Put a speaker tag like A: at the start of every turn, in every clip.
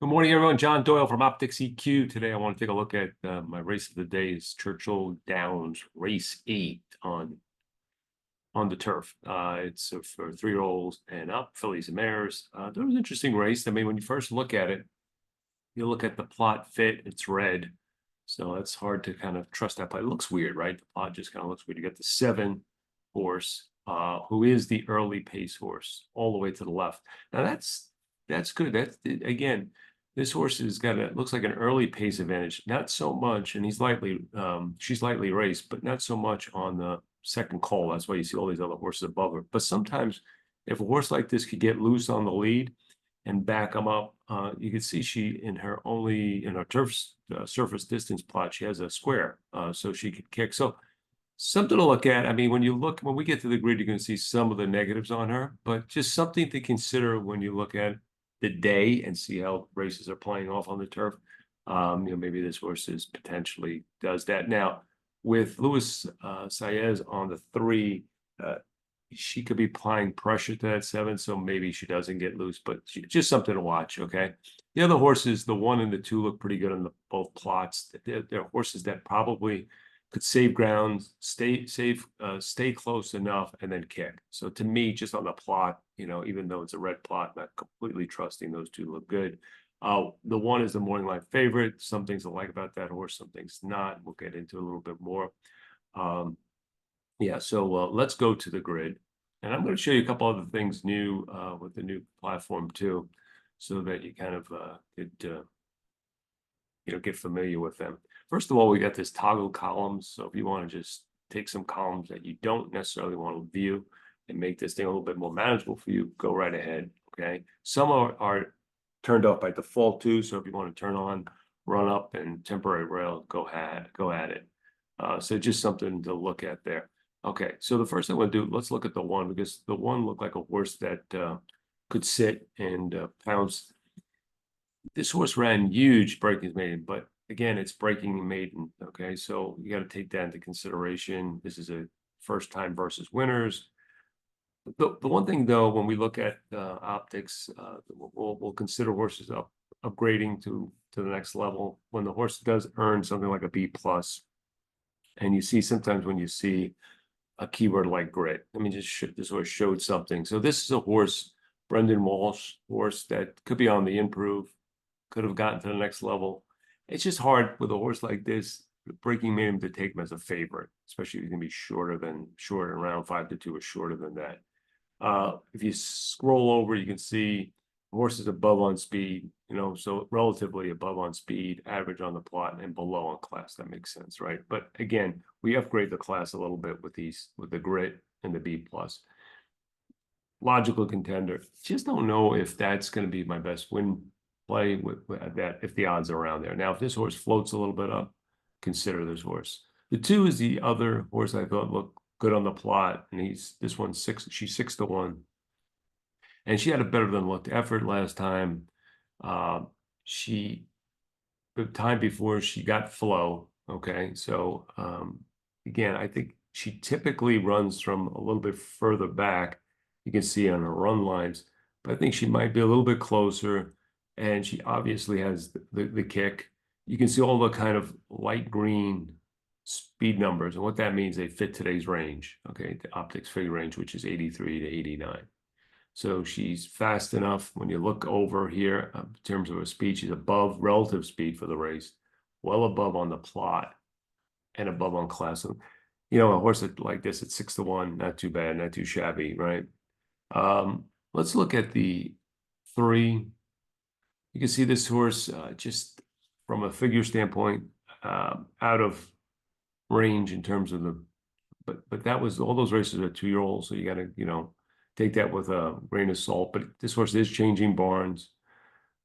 A: Good morning, everyone. John Doyle from OptixEQ. Today, I want to take a look at my race of the day is Churchill Downs Race 8 on the turf. It's for 3-year-olds and up, fillies and mares. That was an interesting race. I mean, when you first look at it, you look at the plot fit, it's red. So it's hard to kind of trust that plot. It looks weird, right? The plot just kind of looks weird. You got the 7 horse, who is the early pace horse, all the way to the left. Now that's good. That's again, this horse has got a looks like an early pace advantage, not so much, and she's lightly raced, but not so much on the second call. That's why you see all these other horses above her. But sometimes if a horse like this could get loose on the lead and back them up, you can see she in her turf surface distance plot, she has a square, so she could kick. So something to look at. I mean, when we get to the grid, you're going to see some of the negatives on her, but just something to consider when you look at the day and see how races are playing off on the turf. Maybe this horse potentially does that. Now, with Luis Saez on the 3, she could be applying pressure to that 7, so maybe she doesn't get loose, but just something to watch, okay? The other horses, the 1 and the 2, look pretty good on both plots. They're horses that probably could save ground, stay close enough, and then kick. So to me, just on the plot, even though it's a red plot, not completely trusting those 2 look good. The 1 is the morning line favorite. Some things I like about that horse, some things not. We'll get into a little bit more. Yeah, so let's go to the grid. And I'm going to show you a couple other things new with the new platform too, so that you kind of could get familiar with them. First of all, we got this toggle columns. So if you want to just take some columns that you don't necessarily want to view and make this thing a little bit more manageable for you, go right ahead. Okay. Some are turned off by default too. So if you want to turn on run up and temporary rail, go at it. So just something to look at there. Okay, so the first thing I want to do, let's look at the 1, because the 1 looked like a horse that could sit and pounce. This horse ran huge breaking maiden, but again, it's breaking maiden. Okay, so you got to take that into consideration. This is a first time versus winners. The one thing though, when we look at optics, we'll consider horses upgrading to the next level when the horse does earn something like a B plus. And you see sometimes when you see a keyword like grit, I mean, this horse showed something. So this is a horse, Brendan Walsh horse, that could be on the improve, could have gotten to the next level. It's just hard with a horse like this, breaking made him to take him as a favorite, especially if he's going to be shorter, around 5-2 or shorter than that. If you scroll over, you can see horses above on speed, so relatively above on speed, average on the plot, and below on class. That makes sense, right? But again, we upgrade the class a little bit with the grit and the B plus. Logical contender. Just don't know if that's going to be my best win play with that if the odds are around there. Now, if this horse floats a little bit up, consider this horse. The 2 is the other horse I thought looked good on the plot, and this one's 6. She's 6-1, and she had a better than looked effort last time. The time before she got flow. Okay, so again, I think she typically runs from a little bit further back. You can see on her run lines, but I think she might be a little bit closer, and she obviously has the kick. You can see all the kind of light green speed numbers, and what that means, they fit today's range. Okay, the Optics figure range, which is 83 to 89. So she's fast enough. When you look over here, in terms of her speed, she's above relative speed for the race, well above on the plot, and above on class. A horse like this at 6-1, not too bad, not too shabby, right? Let's look at the 3. You can see this horse just from a figure standpoint, out of range in terms of but that was all those races are 2-year-olds, so you got to take that with a grain of salt. But this horse is changing barns,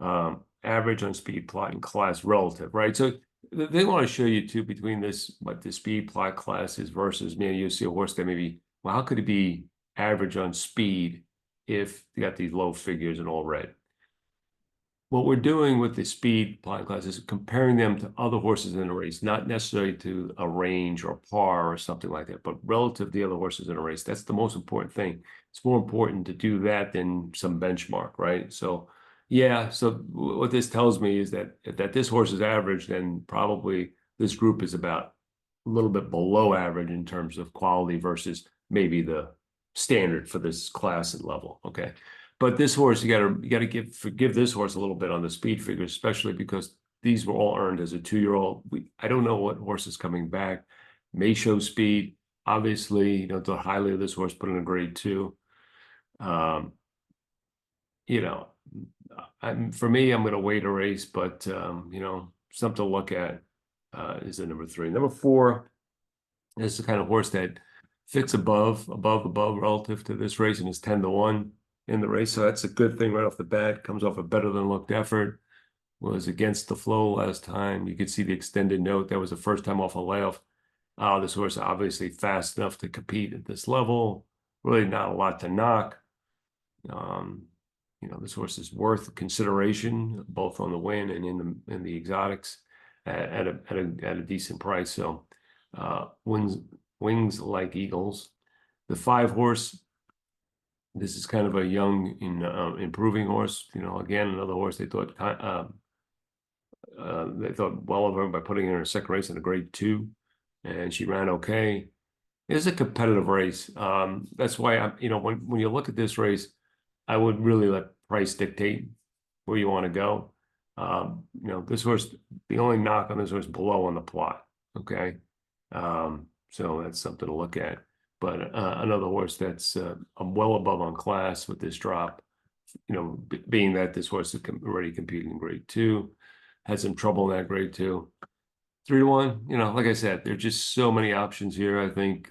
A: average on speed, plot, and class relative, right? So they want to show you too between what the speed, plot, class is versus, man, you see a horse that maybe, well, how could it be average on speed if you got these low figures and all red? What we're doing with the speed plot class is comparing them to other horses in a race, not necessarily to a range or par or something like that, but relative to the other horses in a race. That's the most important thing. It's more important to do that than some benchmark, right? So Yeah, so what this tells me is that this horse is average, then probably this group is about a little bit below average in terms of quality versus maybe the standard for this class and level. Okay. But this horse, you gotta forgive this horse a little bit on the speed figures, especially because these were all earned as a 2-year-old. I don't know what horse is coming back. May show speed. Obviously, thought highly of this horse, put in a grade 2. Um, you know, for me, I'm going to wait a race, but something to look at is the number 3. Number 4 is the kind of horse that fits above relative to this race and is 10-1 in the race. So that's a good thing right off the bat. Comes off a better than looked effort. Was against the flow last time. You could see the extended note. That was the first time off a layoff. This horse obviously fast enough to compete at this level. Really not a lot to knock. This horse is worth consideration both on the win and in the exotics at a decent price. So wings like eagles. The 5 horse. This is kind of a young improving horse. Again, another horse they thought well of her by putting her in her second race in a grade 2, and she ran okay. It's a competitive race. That's why when you look at this race, I would really let price dictate where you want to go. This horse, the only knock on this horse below on the plot. Okay. So that's something to look at. But another horse that's well above on class with this drop, being that this horse is already competing in grade 2, had some trouble in that grade 2. 3-1, like I said, there's just so many options here. I think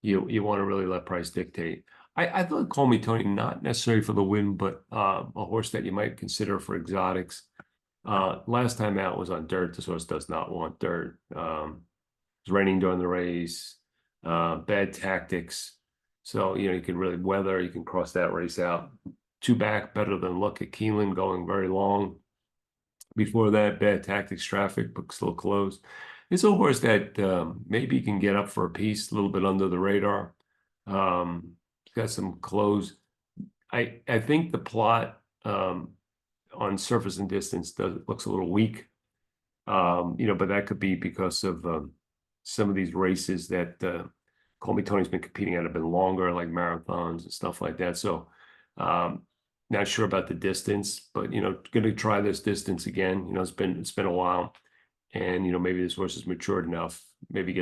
A: you want to really let price dictate. I thought Call Me Tony, not necessarily for the win, but a horse that you might consider for exotics. Last time out was on dirt. This horse does not want dirt. It was raining during the race, bad tactics. So, you can really weather, you can cross that race out. 2 back, better than look at Keeneland going very long. Before that, bad tactics, traffic, but still closed. It's a horse that maybe can get up for a piece, a little bit under the radar. It's got some close. I think the plot on surface and distance looks a little weak. But that could be because of some of these races that Call Me Tony's been competing at have been longer, like marathons and stuff like that. So not sure about the distance, but going to try this distance again. It's been a while, and maybe this horse is matured enough. Maybe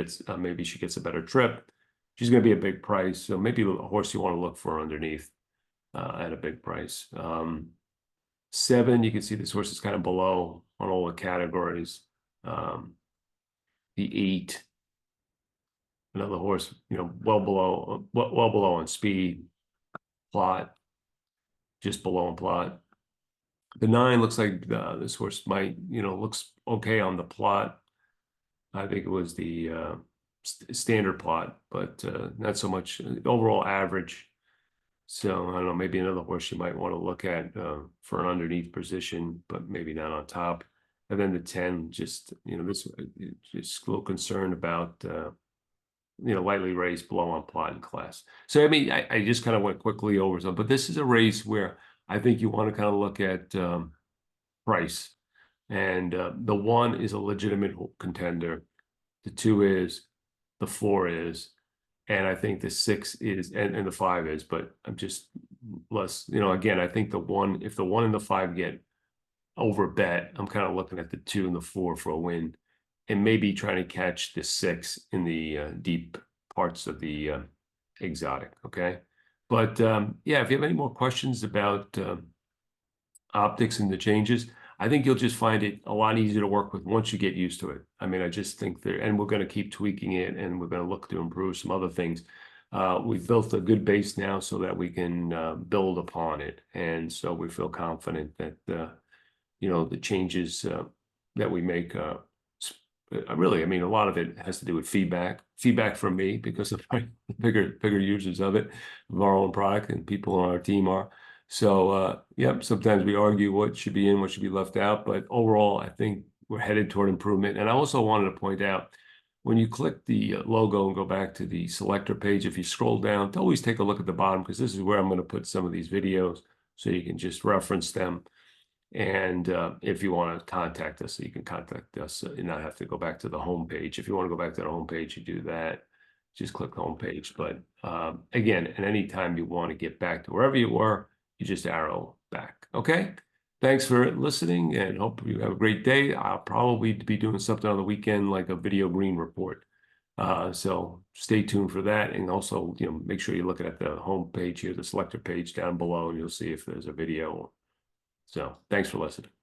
A: she gets a better trip. She's going to be a big price, so maybe a horse you want to look for underneath at a big price. 7, you can see this horse is kind of below on all the categories. The 8, another horse, well below on speed, plot. Just below in plot. The 9 looks like this horse might, looks okay on the plot. I think it was the standard plot, but not so much overall average. So I don't know, maybe another horse you might want to look at for an underneath position, but maybe not on top. And then the 10, just this just a little concerned about lightly raced below on plot and class. So I mean, I just kind of went quickly over some, but this is a race where I think you want to kind of look at price, and the 1 is a legitimate contender, the 2 is, the 4 is, and I think the 6 is, and the 5 is, but I'm just less, again, I think if the 1 and the 5 get over bet, I'm kind of looking at the 2 and the 4 for a win, and maybe trying to catch the 6 in the deep parts of the exotic. Okay. But yeah, if you have any more questions about optics and the changes, I think you'll just find it a lot easier to work with once you get used to it. I mean, I just think and we're going to keep tweaking it, and we're going to look to improve some other things. We've built a good base now so that we can build upon it. And so we feel confident that, the changes that we make, really, I mean, a lot of it has to do with feedback from me because of my bigger users of our own product, and people on our team are. So, yep, sometimes we argue what should be in, what should be left out. But overall, I think we're headed toward improvement. And I also wanted to point out, when you click the logo and go back to the selector page, if you scroll down, always take a look at the bottom, because this is where I'm going to put some of these videos so you can just reference them. And if you want to contact us, you can contact us and not have to go back to the home page. If you want to go back to the home page, you do that. Just click the home page. But again, at any time you want to get back to wherever you were, you just arrow back. Okay. Thanks for listening and hope you have a great day. I'll probably be doing something on the weekend, like a video green report. So stay tuned for that. And also, make sure you're looking at the home page here, the selector page down below, and you'll see if there's a video. So thanks for listening.